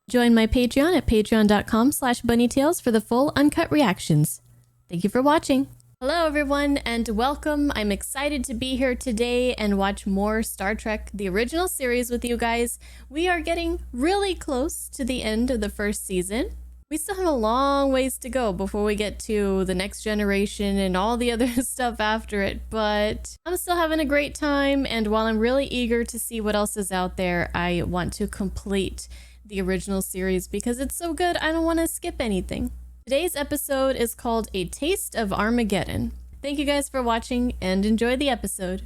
Join my Patreon at patreon.com/bunnytails for the full uncut reactions. Thank you for watching. Hello everyone and welcome. I'm excited to be here today and watch more Star Trek, the original series with you guys. We are getting really close to the end of the first season. We still have a long ways to go before we get to the next generation and all the other stuff after it, but I'm still having a great time, and while I'm really eager to see what else is out there, I want to complete the original series because it's so good I don't want to skip anything. Today's episode is called A Taste of Armageddon. Thank you guys for watching and enjoy the episode.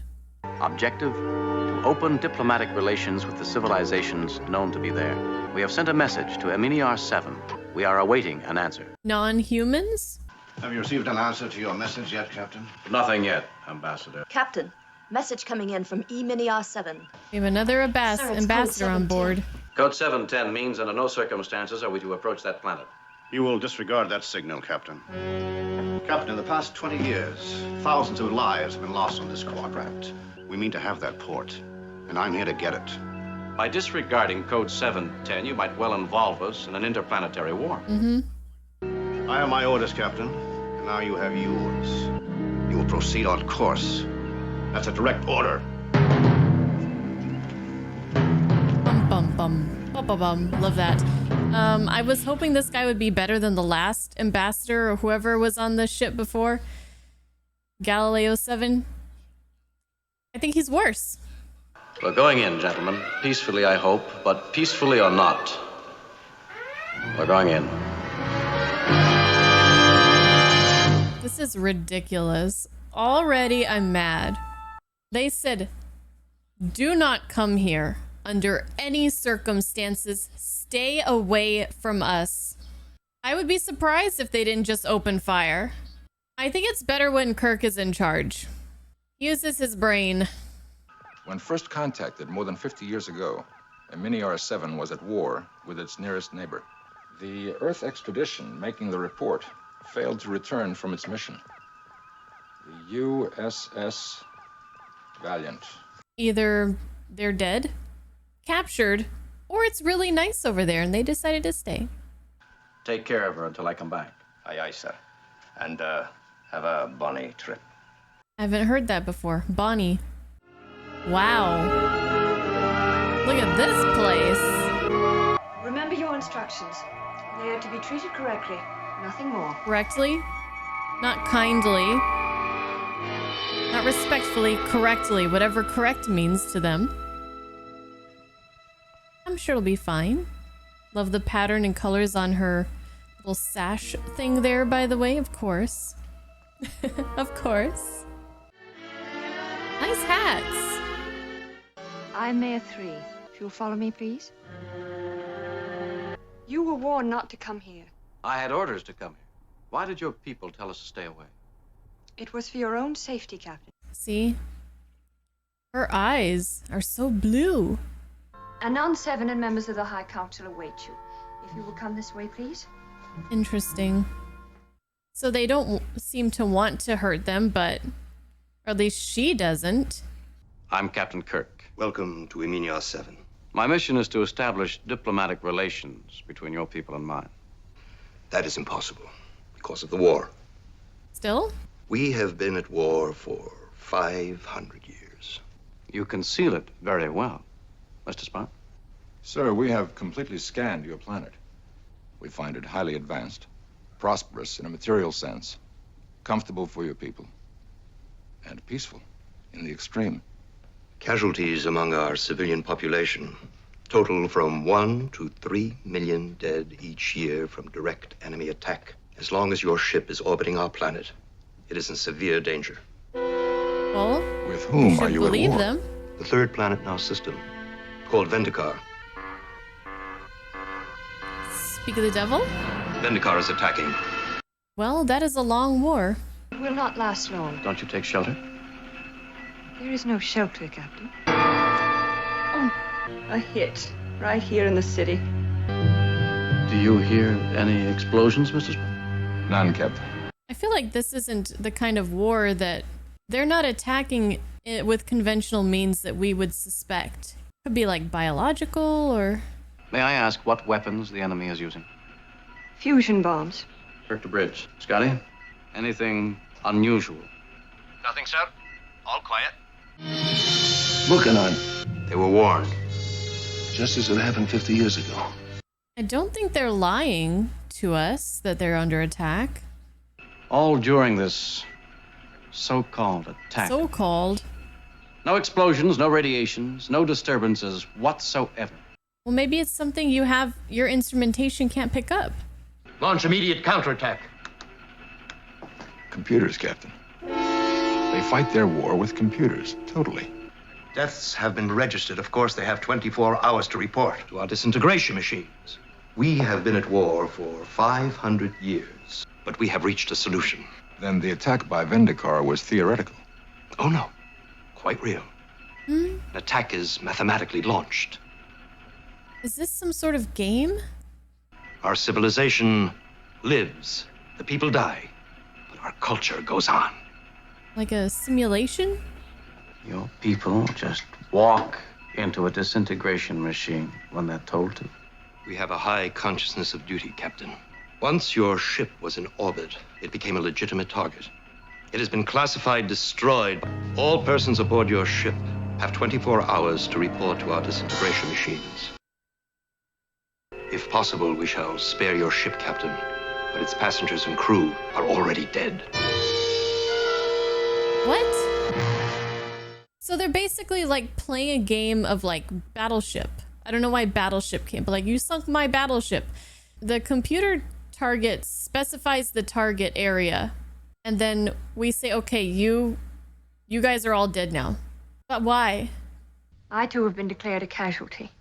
Objective: to open diplomatic relations with the civilizations known to be there. We have sent a message to Eminiar 7. We are awaiting an answer. Non-humans? Have you received an answer to your message yet, Captain? Nothing yet, Ambassador. Captain, message coming in from Eminiar 7. We have another Sir, it's ambassador code on board. Code 710 means under no circumstances are we to approach that planet. You will disregard that signal, Captain. Captain, in the past 20 years, thousands of lives have been lost on this quadrant. We mean to have that port, and I'm here to get it. By disregarding Code 710, you might well involve us in an interplanetary war. I have my orders, Captain, and now you have yours. You will proceed on course. That's a direct order. Bum bum bum bum bum. Love that. I was hoping this guy would be better than the last ambassador or whoever was on the ship before. Galileo 7. I think he's worse. We're going in, gentlemen. Peacefully, I hope, but peacefully or not, we're going in. This is ridiculous. Already I'm mad. They said, do not come here under any circumstances. Stay away from us. I would be surprised if they didn't just open fire. I think it's better when Kirk is in charge. He uses his brain. When first contacted more than 50 years ago, Eminiar 7 was at war with its nearest neighbor. The Earth expedition making the report failed to return from its mission. The USS Valiant. Either they're dead, captured, or it's really nice over there and they decided to stay. Take care of her until I come back. Aye, aye, sir. And, have a bonny trip. I haven't heard that before. Bonnie. Wow. Look at this place. Remember your instructions. They are to be treated correctly, nothing more. Correctly? Not kindly. Not respectfully, correctly. Whatever correct means to them. I'm sure it'll be fine. Love the pattern and colors on her little sash thing there, by the way, of course. Of course. Nice hats. I'm Mayor 3. If you'll follow me, please. You were warned not to come here. I had orders to come here. Why did your people tell us to stay away? It was for your own safety, Captain. See? Her eyes are so blue. Anon 7 and members of the High Council await you. If you will come this way, please. Interesting. So they don't seem to want to hurt them, but... Or at least she doesn't. I'm Captain Kirk. Welcome to Eminiar 7. My mission is to establish diplomatic relations between your people and mine. That is impossible because of the war. Still? We have been at war for 500 years. You conceal it very well, Mr. Spock. Sir, we have completely scanned your planet. We find it highly advanced, prosperous in a material sense, comfortable for your people, and peaceful in the extreme. Casualties among our civilian population total from 1 to 3 million dead each year from direct enemy attack. As long as your ship is orbiting our planet, it is in severe danger. Well, With whom are should you at believe war? them. The third planet in our system, called Vendikar. Speak of the devil? Vendikar is attacking. Well, that is a long war. It will not last long. Don't you take shelter? There is no shelter, Captain. Oh, a hit. Right here in the city. Do you hear any explosions, Mr. Spock? None, Captain. I feel like this isn't the kind of war that they're not attacking it with conventional means that we would suspect. Could be like biological or... May I ask what weapons the enemy is using? Fusion bombs. Kirk to bridge. Scotty, anything unusual? Nothing, sir. All quiet. Looking on, They were warned. just as it happened 50 years ago. I don't think they're lying to us that they're under attack. All during this so-called attack. So-called. No explosions, no radiations, no disturbances whatsoever. Well, maybe it's something your instrumentation can't pick up. Launch immediate counterattack. Computers, Captain. They fight their war with computers, totally. Deaths have been registered. Of course, they have 24 hours to report to our disintegration machines. We have been at war for 500 years, but we have reached a solution. Then the attack by Vendikar was theoretical. Oh, no. Quite real. An attack is mathematically launched. Is this some sort of game? Our civilization lives. The people die. But our culture goes on. Like a simulation? Your people just walk into a disintegration machine when they're told to. We have a high consciousness of duty, Captain. Once your ship was in orbit, it became a legitimate target. It has been classified destroyed. All persons aboard your ship have 24 hours to report to our disintegration machines. If possible, we shall spare your ship, Captain, but its passengers and crew are already dead. What? So they're basically like playing a game of like Battleship. I don't know why Battleship came, but like, you sunk my battleship. The computer target specifies the target area. And then we say, okay, you guys are all dead now. But why? I too have been declared a casualty.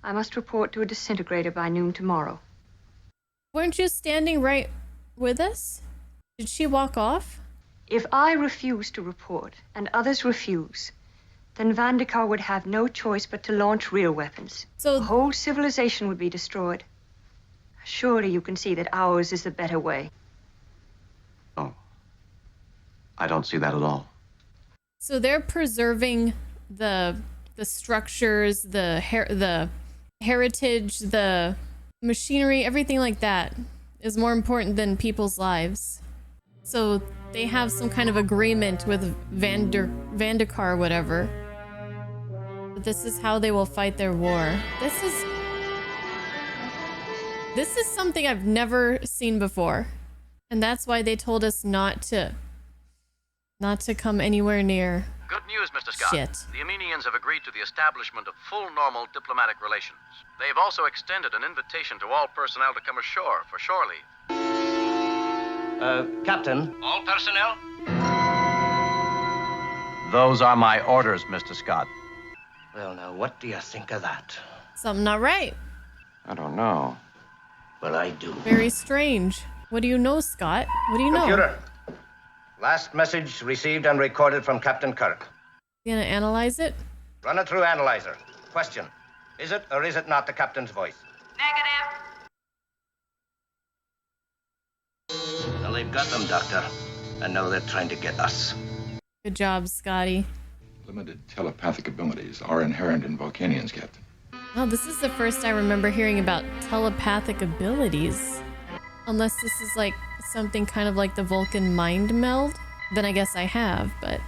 I must report to a disintegrator by noon tomorrow. Weren't you standing right with us? Did she walk off? If I refuse to report and others refuse, then Vandekar would have no choice but to launch real weapons. So the whole civilization would be destroyed. Surely you can see that ours is the better way. Oh. I don't see that at all. So they're preserving the structures, the heritage, the machinery, everything like that is more important than people's lives. So they have some kind of agreement with Vandekar, whatever. This is how they will fight their war. This is something I've never seen before. And that's why they told us not to come anywhere near. Good news, Mr. Scott. Shit. The Eminians have agreed to the establishment of full normal diplomatic relations. They've also extended an invitation to all personnel to come ashore for shore leave. Captain. All personnel? Those are my orders, Mr. Scott. Well, now, what do you think of that? Something not right. I don't know. Well, I do. Very strange. What do you know, Scott? What do you know? Computer. Last message received and recorded from Captain Kirk. You gonna analyze it? Run it through analyzer. Question. Is it or is it not the captain's voice? Negative. Well, they've got them, Doctor. And now they're trying to get us. Good job, Scotty. Limited telepathic abilities are inherent in Vulcanians, Captain. Oh, this is the first I remember hearing about telepathic abilities. Unless this is like something kind of like the Vulcan mind meld. Then I guess I have, but...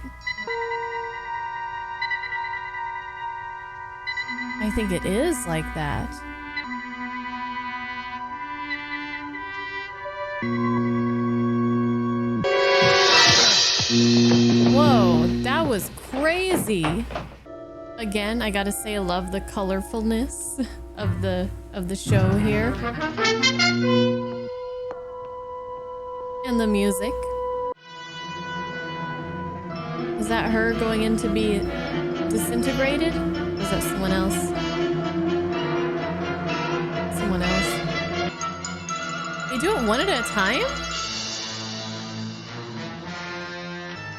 I think it is like that. Whoa, that was crazy. Again, I gotta say I love the colorfulness of the show here. And the music. Is that her going in to be disintegrated? Or is that someone else? Someone else. They do it one at a time?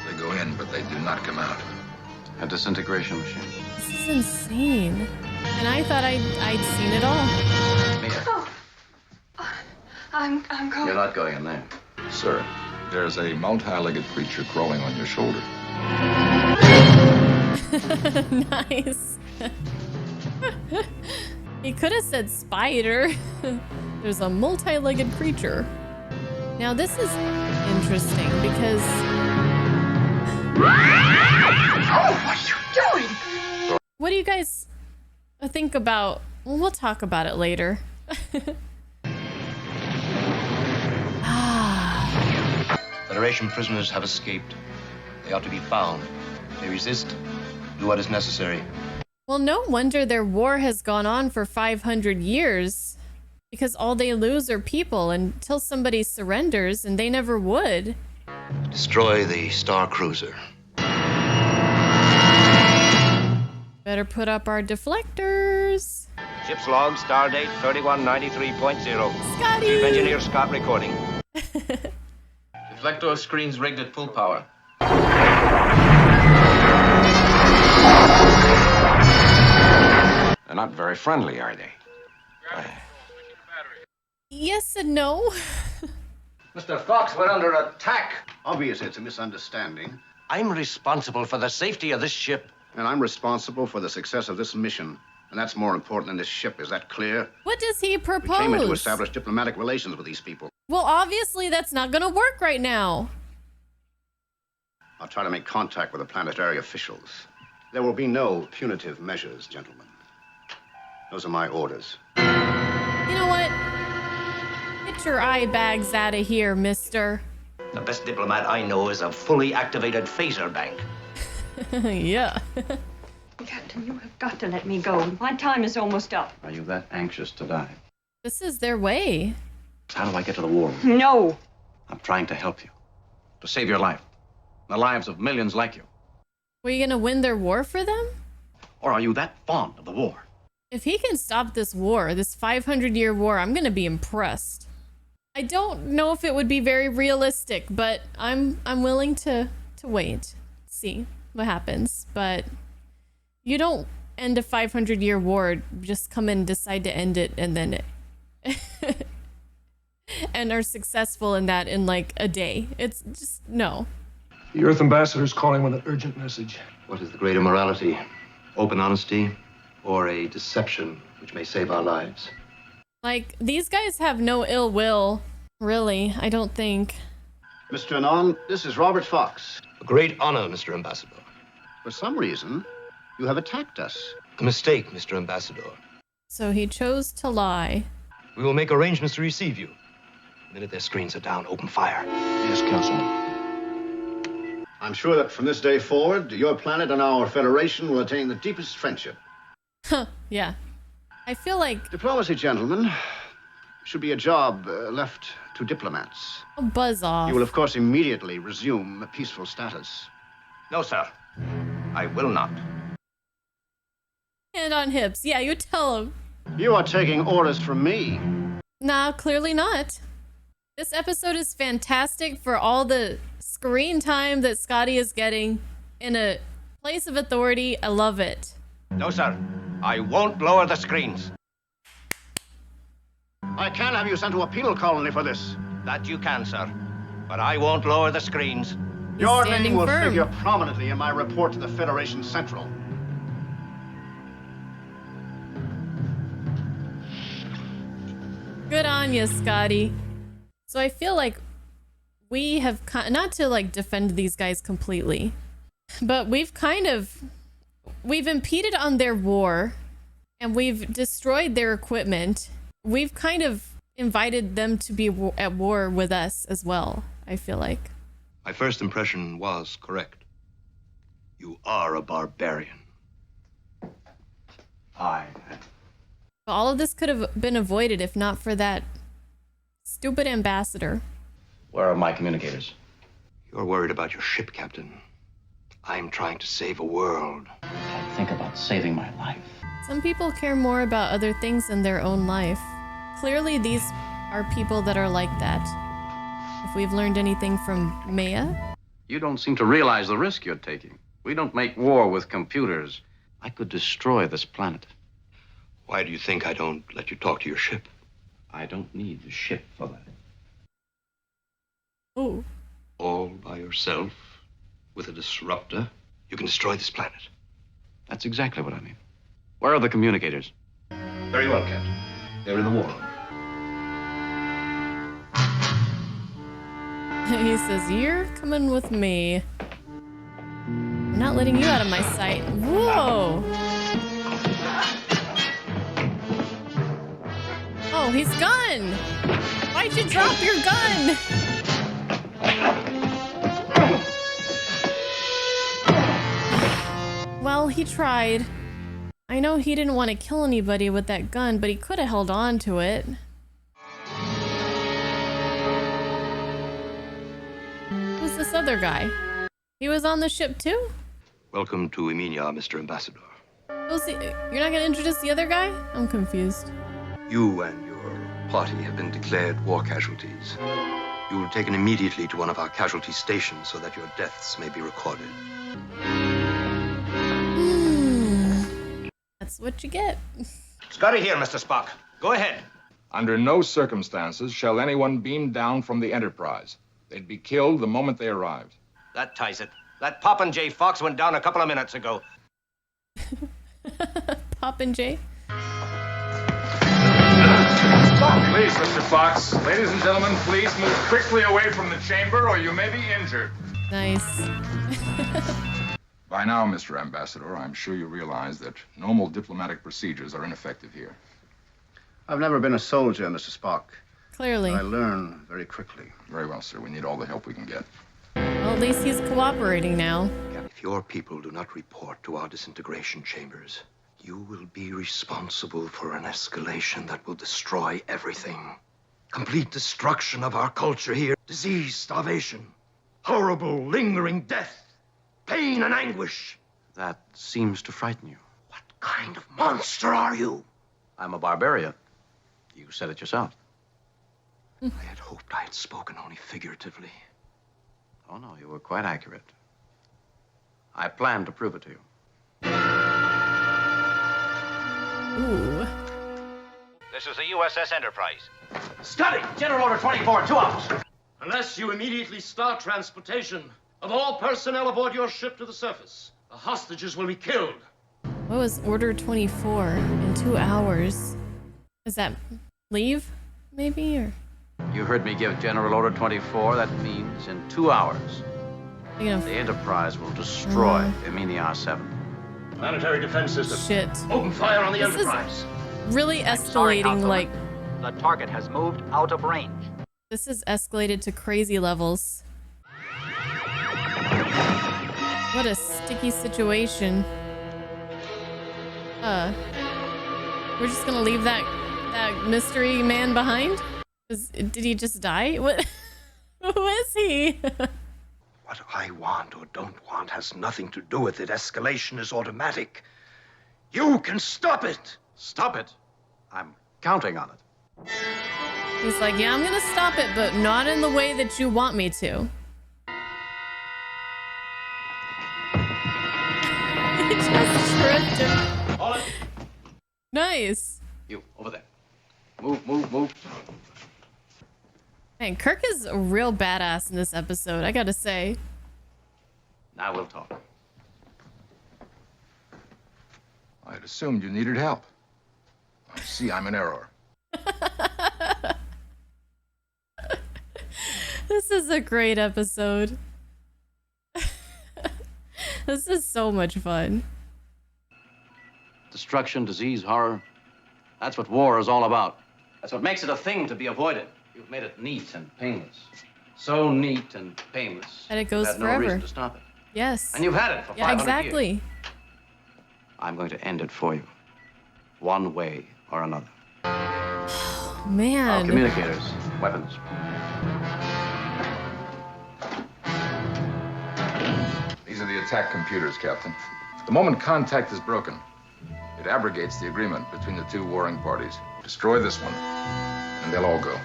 They go in, but they do not come out. A disintegration machine. This is insane. And I thought I'd seen it all. Mia, I'm going. you're not going in there. Sir, there's a multi-legged creature crawling on your shoulder. Nice. He could have said spider. There's a multi-legged creature. Now this is interesting because... Oh, what are you doing? What do you guys think about... Well, we'll talk about it later. Federation prisoners have escaped. They ought to be found. If they resist, do what is necessary. Well, no wonder their war has gone on for 500 years. Because all they lose are people until somebody surrenders, and they never would. Destroy the Star Cruiser. Better put up our deflectors. Ship's log, stardate 3193.0. Scotty! Chief Engineer Scott recording. Deflector screens rigged at full power. They're not very friendly, are they? Yes and no. Mr. Fox, we're under attack. Obviously, it's a misunderstanding. I'm responsible for the safety of this ship. And I'm responsible for the success of this mission. And that's more important than this ship. Is that clear? What does he We propose? came in to establish diplomatic relations with these people. Well, obviously that's not gonna work right now. I'll try to make contact with the planetary officials. There will be no punitive measures, gentlemen. Those are my orders. You know what? Get your eye bags out of here, mister. The best diplomat I know is a fully activated phaser bank. Yeah. Captain, you have got to let me go. My time is almost up. Are you that anxious to die? This is their way. How do I get to the war room? No. I'm trying to help you. To save your life. The lives of millions like you. Were you gonna win their war for them? Or are you that fond of the war? If he can stop this war, this 500-year war, I'm gonna be impressed. I don't know if it would be very realistic, but I'm willing to wait, see what happens. But you don't end a 500-year war, just come and decide to end it, and then and are successful in that in like a day. It's just no. The Earth Ambassador is calling with an urgent message. What is the greater morality? Open honesty or a deception which may save our lives? Like, these guys have no ill will, really, I don't think. Mr. Anon, this is Robert Fox. A great honor, Mr. Ambassador. For some reason, you have attacked us. A mistake, Mr. Ambassador. So he chose to lie. We will make arrangements to receive you. The minute their screens are down, open fire. Yes, Councilman. I'm sure that from this day forward, your planet and our Federation will attain the deepest friendship. Huh, yeah. I feel like... Diplomacy, gentlemen, should be a job left to diplomats. Oh, buzz off. You will, of course, immediately resume peaceful status. No, sir. I will not. Hand on hips. Yeah, you tell him. You are taking orders from me. Nah, clearly not. This episode is fantastic for all the screen time that Scotty is getting in a place of authority. I love it. No, sir. I won't lower the screens. I can have you sent to a penal colony for this. That you can, sir. But I won't lower the screens. Your standing name will firm. figure prominently in my report to the Federation Central. Good on you, Scotty. So I feel like we have, not to like defend these guys completely, but we've impeded on their war and we've destroyed their equipment. We've kind of invited them to be at war with us as well, I feel like. My first impression was correct. You are a barbarian. Aye. But all of this could have been avoided if not for that stupid ambassador. Where are my communicators? You're worried about your ship, Captain. I'm trying to save a world. I think about saving my life. Some people care more about other things than their own life. Clearly, these are people that are like that. If we've learned anything from Maya. You don't seem to realize the risk you're taking. We don't make war with computers. I could destroy this planet. Why do you think I don't let you talk to your ship? I don't need the ship for that. Oh. All by yourself, with a disruptor, you can destroy this planet. That's exactly what I mean. Where are the communicators? Very well, Captain. They're in the war room. He says, "You're coming with me. I'm not letting you out of my sight." Whoa! Oh, he's gone! Why'd you drop your gun? Well, he tried. I know he didn't want to kill anybody with that gun, but he could have held on to it. Who's this other guy? He was on the ship too? Welcome to Eminiar, Mr. Ambassador. You're not gonna introduce the other guy? I'm confused. You and your party have been declared war casualties. You were taken immediately to one of our casualty stations so that your deaths may be recorded. That's what you get. Scotty here, Mr. Spock. Go ahead. Under no circumstances shall anyone beam down from the Enterprise. They'd be killed the moment they arrived. That ties it. That Poppin' J. Fox went down a couple of minutes ago. Poppin' J? Please, Mr. Fox. Ladies and gentlemen, please move quickly away from the chamber or you may be injured. Nice. By now, Mr. Ambassador, I'm sure you realize that normal diplomatic procedures are ineffective here. I've never been a soldier, Mr. Spock. Clearly. But I learn very quickly. Very well, sir. We need all the help we can get. Well, at least he's cooperating now. If your people do not report to our disintegration chambers, you will be responsible for an escalation that will destroy everything. Complete destruction of our culture here. Disease, starvation, horrible, lingering death, pain and anguish. That seems to frighten you. What kind of monster are you? I'm a barbarian. You said it yourself. I had hoped I had spoken only figuratively. Oh, no, you were quite accurate. I plan to prove it to you. Ooh. This is the USS Enterprise. Scotty, General Order 24, 2 hours. Unless you immediately start transportation of all personnel aboard your ship to the surface, the hostages will be killed. What was Order 24 in 2 hours? Is that leave, maybe, or? You heard me give General Order 24. That means in 2 hours, You know, the Enterprise will destroy Eminiar 7. Planetary defense system. shit. Open fire on the This is Enterprise. really escalating, like, The target has moved out of range. this is escalated to crazy levels. What a sticky situation. We're just gonna leave that mystery man behind? Did he just die? What? Who is he? What I want or don't want has nothing to do with it. Escalation is automatic. You can stop it. Stop it. I'm counting on it. He's like, yeah, I'm gonna stop it, but not in the way that you want me to. He just tripped him. Hold it. Nice. You, over there. Move, move, move. Man, Kirk is a real badass in this episode, I gotta say. Now we'll talk. I had assumed you needed help. I see I'm in error. This is a great episode. This is so much fun. Destruction, disease, horror. That's what war is all about. That's what makes it a thing to be avoided. You've made it neat and painless. So neat and painless. And it goes You've had forever. no reason to stop it. Yes. And you've had it for 500 Yeah, exactly. years. I'm going to end it for you. One way or another. Our Man. communicators, weapons. These are the attack computers, Captain. The moment contact is broken, it abrogates the agreement between the two warring parties. Destroy this one, and they'll all go.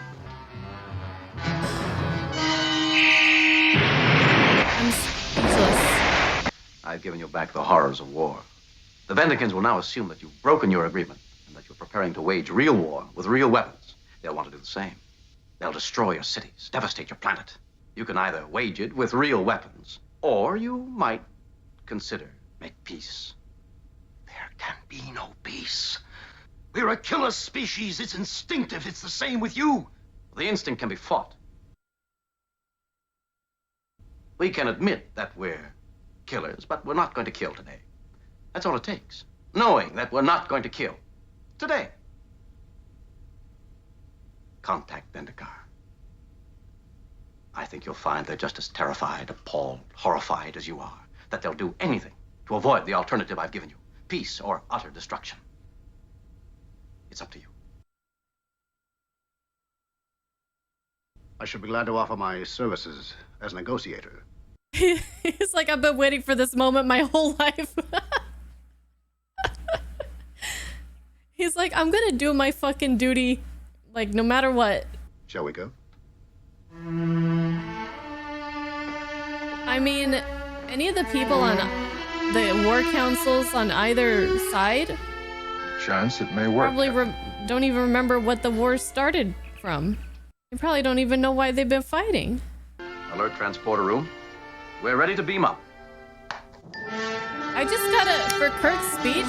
I'm speechless. I've given you back the horrors of war. The Vendicans will now assume that you've broken your agreement and that you're preparing to wage real war with real weapons. They'll want to do the same. They'll destroy your cities, devastate your planet. You can either wage it with real weapons, or you might consider make peace. There can be no peace We're a killer species. It's instinctive. It's the same with you. The instinct can be fought. We can admit that we're killers, but we're not going to kill today. That's all it takes. Knowing that we're not going to kill today. Contact Bendikar. I think you'll find they're just as terrified, appalled, horrified as you are. That they'll do anything to avoid the alternative I've given you. Peace or utter destruction. It's up to you. I should be glad to offer my services as negotiator. He's like, I've been waiting for this moment my whole life. He's like, I'm gonna do my fucking duty, like, no matter what. Shall we go? I mean, any of the people on the war councils on either side Chance it may work. probably don't even remember what the war started from. They probably don't even know why they've been fighting. Alert transporter room. We're ready to beam up. I just gotta, for Kirk's speech.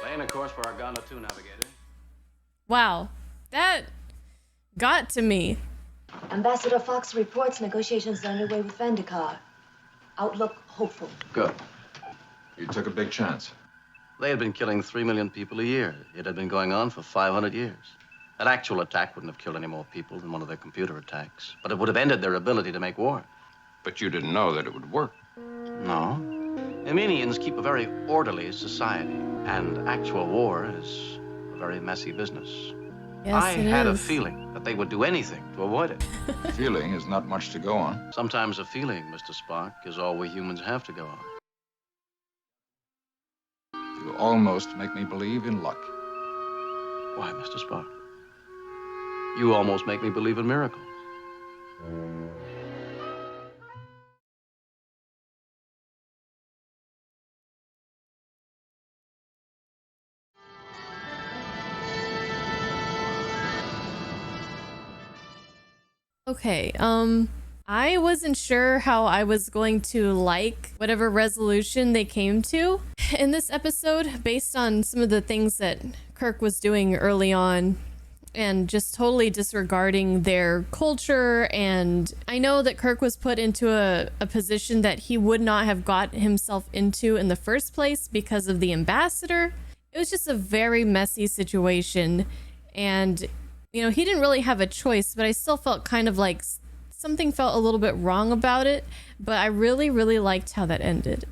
Laying a course for Arganda 2, Navigator. Wow, that got to me. Ambassador Fox reports negotiations are underway with Vandekar. Outlook hopeful. Good. You took a big chance. They had been killing 3 million people a year. It had been going on for 500 years. An actual attack wouldn't have killed any more people than one of their computer attacks, but it would have ended their ability to make war. But you didn't know that it would work. No. Eminians keep a very orderly society, and actual war is a very messy business. Yes, I it had a is. feeling that they would do anything to avoid it. Feeling is not much to go on. Sometimes a feeling, Mr. Spock, is all we humans have to go on. You almost make me believe in luck. Why, Mr. Spock? You almost make me believe in miracles. Okay, I wasn't sure how I was going to like whatever resolution they came to in this episode based on some of the things that Kirk was doing early on and just totally disregarding their culture. And I know that Kirk was put into a position that he would not have got himself into in the first place because of the ambassador. It was just a very messy situation. And, you know, he didn't really have a choice, but I still felt kind of like something felt a little bit wrong about it. But I really, really liked how that ended.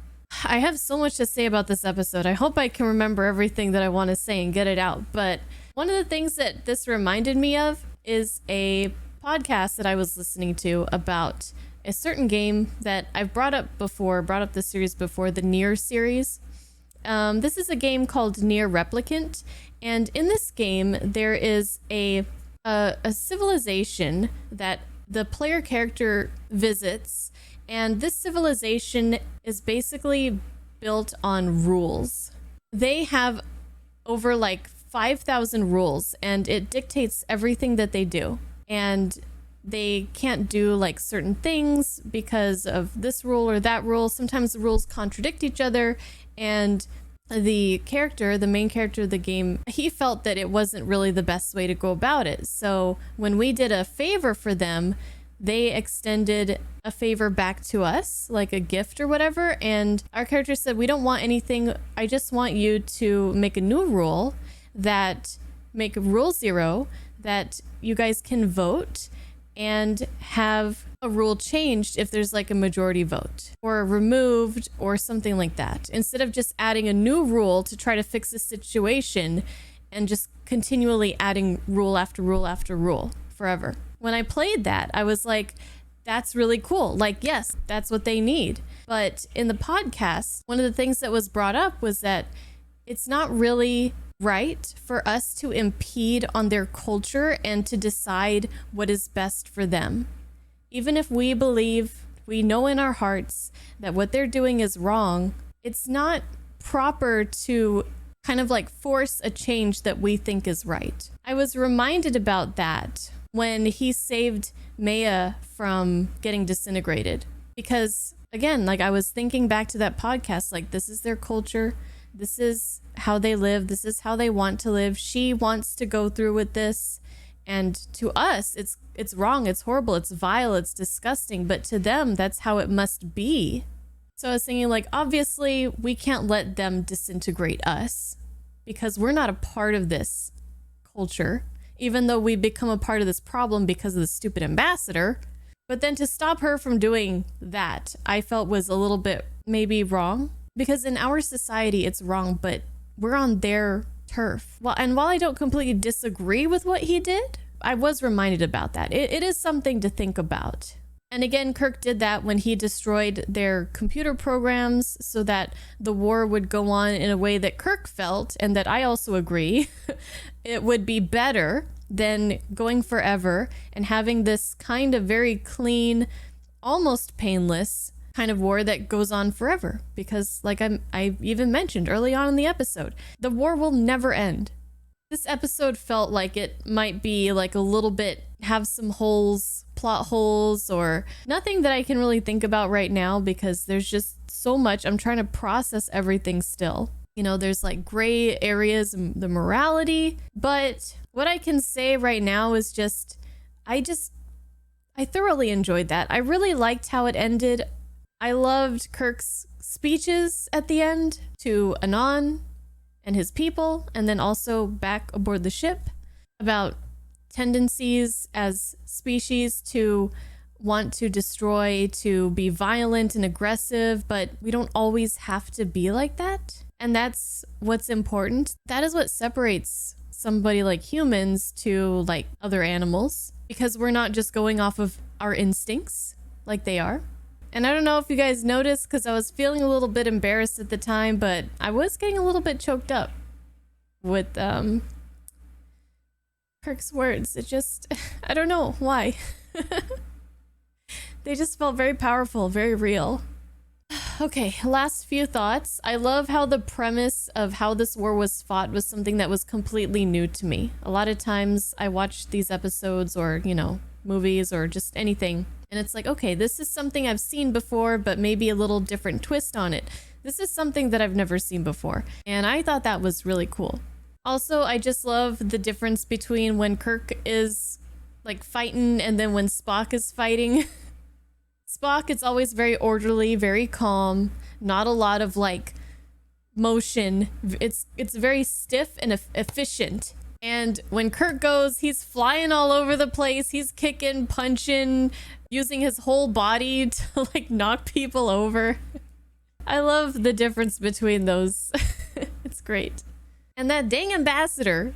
I have so much to say about this episode. I hope I can remember everything that I want to say and get it out. But one of the things that this reminded me of is a podcast that I was listening to about a certain game that I've brought up the series before, the Nier series. This is a game called Nier Replicant. And in this game, there is a civilization that the player character visits. And this civilization is basically built on rules. They have over like 5,000 rules, and it dictates everything that they do. And they can't do like certain things because of this rule or that rule. Sometimes the rules contradict each other, and the main character of the game, he felt that it wasn't really the best way to go about it. So when we did a favor for them, they extended a favor back to us, like a gift or whatever. And our character said, we don't want anything. I just want you to make a new rule make rule 0 that you guys can vote and have a rule changed if there's like a majority vote or removed or something like that. Instead of just adding a new rule to try to fix the situation and just continually adding rule after rule after rule forever. When I played that, I was like, that's really cool. Like, yes, that's what they need. But in the podcast, one of the things that was brought up was that it's not really right for us to impede on their culture and to decide what is best for them. Even if we know in our hearts that what they're doing is wrong, it's not proper to kind of like force a change that we think is right. I was reminded about that when he saved Maya from getting disintegrated. Because again, like I was thinking back to that podcast, like this is their culture. This is how they live. This is how they want to live. She wants to go through with this. And to us, it's wrong, it's horrible, it's vile, it's disgusting. But to them, that's how it must be. So I was thinking, like, obviously, we can't let them disintegrate us because we're not a part of this culture, even though we become a part of this problem because of the stupid ambassador. But then to stop her from doing that, I felt was a little bit maybe wrong. Because in our society, it's wrong, but we're on their turf. Well, and while I don't completely disagree with what he did, I was reminded about that. It is something to think about. And again, Kirk did that when he destroyed their computer programs so that the war would go on in a way that Kirk felt, and that I also agree, it would be better than going forever and having this kind of very clean, almost painless kind of war that goes on forever. Because like I even mentioned early on in the episode, the war will never end. This episode felt like it might be like a little bit, have some holes, plot holes, or nothing that I can really think about right now because there's just so much. I'm trying to process everything still. You know, there's like gray areas in the morality, but what I can say right now is just, I thoroughly enjoyed that. I really liked how it ended. I loved Kirk's speeches at the end to Anon and his people, and then also back aboard the ship about tendencies as species to want to destroy, to be violent and aggressive, but we don't always have to be like that. And that's what's important. That is what separates somebody like humans to like other animals, because we're not just going off of our instincts like they are. And I don't know if you guys noticed, because I was feeling a little bit embarrassed at the time, but I was getting a little bit choked up with Kirk's words. It just, I don't know why. They just felt very powerful, very real. Okay, last few thoughts. I love how the premise of how this war was fought was something that was completely new to me. A lot of times I watch these episodes or, you know, movies or just anything, and it's like, okay, this is something I've seen before, but maybe a little different twist on it. This is something that I've never seen before, and I thought that was really cool. Also, I just love the difference between when Kirk is like fighting and then when Spock is fighting. Spock, it's always very orderly, very calm, not a lot of like motion. It's very stiff and efficient. And when Kirk goes, he's flying all over the place. He's kicking, punching, using his whole body to like knock people over. I love the difference between those. It's great. And that dang ambassador,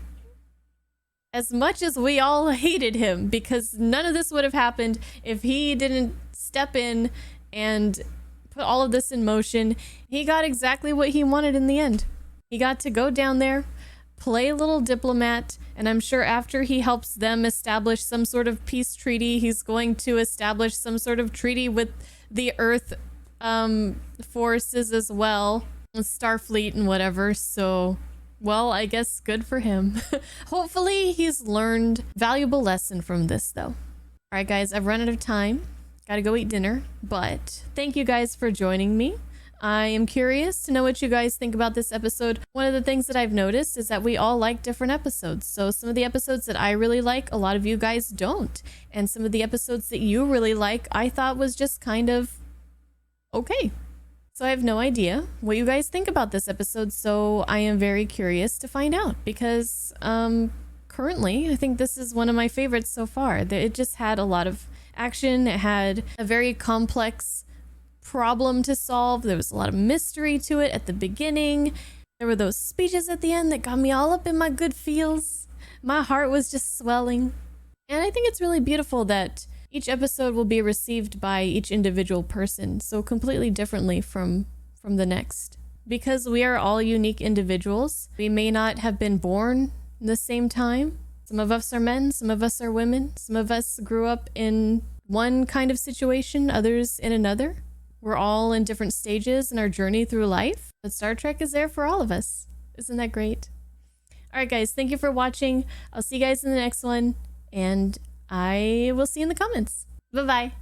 as much as we all hated him, because none of this would have happened if he didn't step in and put all of this in motion, he got exactly what he wanted in the end. He got to go down there, play a little diplomat, and I'm sure after he helps them establish some sort of peace treaty, he's going to establish some sort of treaty with the Earth forces as well, Starfleet and whatever. So, well, I guess good for him. Hopefully he's learned valuable lesson from this though. All right, guys, I've run out of time. Gotta go eat dinner, but thank you guys for joining me. I am curious to know what you guys think about this episode. One of the things that I've noticed is that we all like different episodes. So some of the episodes that I really like, a lot of you guys don't. And some of the episodes that you really like, I thought was just kind of okay. So I have no idea what you guys think about this episode. So I am very curious to find out because currently I think this is one of my favorites so far. It just had a lot of action. It had a very complex problem to solve. There was a lot of mystery to it at the beginning. There were those speeches at the end that got me all up in my good feels. My heart was just swelling. And I think it's really beautiful that each episode will be received by each individual person so completely differently from the next. Because we are all unique individuals. We may not have been born in the same time. Some of us are men, some of us are women. Some of us grew up in one kind of situation, others in another. We're all in different stages in our journey through life, but Star Trek is there for all of us. Isn't that great? All right, guys, thank you for watching. I'll see you guys in the next one, and I will see you in the comments. Bye-bye.